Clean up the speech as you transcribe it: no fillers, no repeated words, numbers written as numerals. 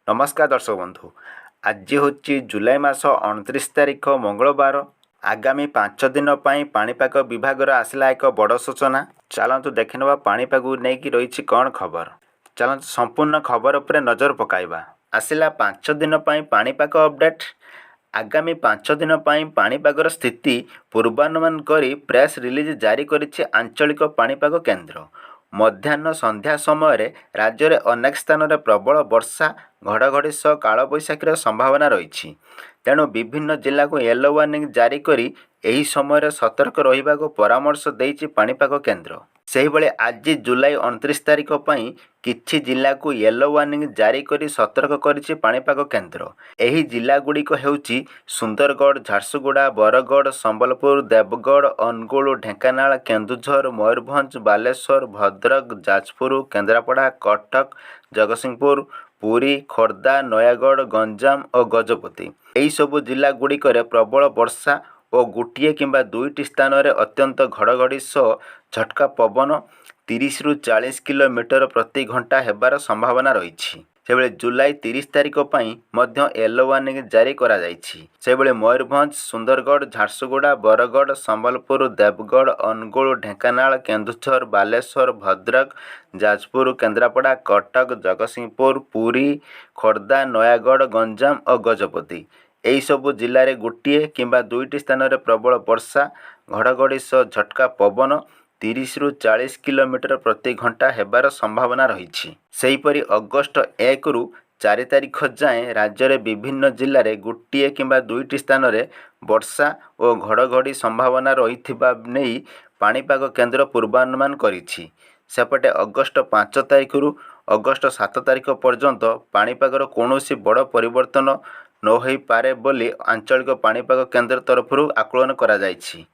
नमस्कार दर्शक बंधु। आज हूँ जुलाई मास 29 तारिख मंगलवार। आगामी 5 दिन पाणीपाग विभाग आसला एक बड़ सूचना। चलतु देखने पाणीपाग नहीं रही कौन खबर। चलतु संपूर्ण खबर पर नजर पकाइबा। आसला 5 दिन पाणीपाग अपडेट। आगामी 5 दिन पाणीपागर स्थिति पूर्वानुमान करी प्रेस रिलीज जारी करिछि आंचलिक पाणीपाग केन्द्र। मध्याह्न संध्या समय राज्य में अनेक स्थान में प्रबल वर्षा घड़घड़ी सह कालबैशाखीर संभावना रही। तेणु विभिन्न जिला को येलो वार्निंग जारी करी एही समय सतर्क रहिबा को परामर्श देइछि पाणीपाग केन्द्र। सेहिभଳି आज जुलाई 29 तारिख किछि जिला को येलो वार्निंग जारी करी सतर्क करिछि पाणीपाग केन्द्र। एही जिला गुड़िक हेउछि सुंदरगढ़, झारसुगुड़ा, बरगढ़, संबलपुर, देवगढ़, अनुगुल, ढेंकानाल, केन्दुझर, मयूरभंज, बालेश्वर, भद्रक, जाजपुर, केन्द्रापड़ा, कटक, जगतसिंहपुर, पुरी, खोर्धा, नयागढ़, गंजाम और गजपति एही सबु जिला गुड़िकर प्रबल वर्षा और गोटे किंबा दुईटी स्थान में अत्यंत घड़घड़ी सह झटका पवन 30 ରୁ 40 किलोमीटर प्रति घंटा हेबार संभावना रही। से जुलाई 30 तारिख मध्य येलो वार्निंग जारी करा जाइछि। से मयूरभंज, सुंदरगढ़, झारसुगुड़ा, बरगढ़, संबलपुर, देवगढ़, अनुगुल, ढेंकानाल, केन्दुझर, बालेश्वर, भद्रक, जाजपुर, केन्द्रापड़ा, कटक, जगतसिंहपुर, पुरी, खोर्धा, नयागढ़, गंजाम और गजपति एही सबु जिले में गोटे किंबा दुईटी स्थान में प्रबल वर्षा घड़घड़ी सह झटका पवन 30 ରୁ 40 किलोमीटर प्रति घंटा हेबार संभावना रही। सेहीपरि अगस्ट 1 ରୁ 4 तारिख जाए राज्य में विभिन्न जिले में गोटे किंबा दुईटी स्थान में वर्षा और घड़घड़ी संभावना रही नहीं पाणीपाग केन्द्र पूर्वानुमान करिछि। सेपटे अगस्ट 5 तारिख ରୁ अगस्ट 7 तारिख पर्यंत पाणीपागर कौनसी बड़ परिवर्तन न हो पारे बोली आंचलिक पाणीपाग केन्द्र तरफ आकलन करा जाइछि।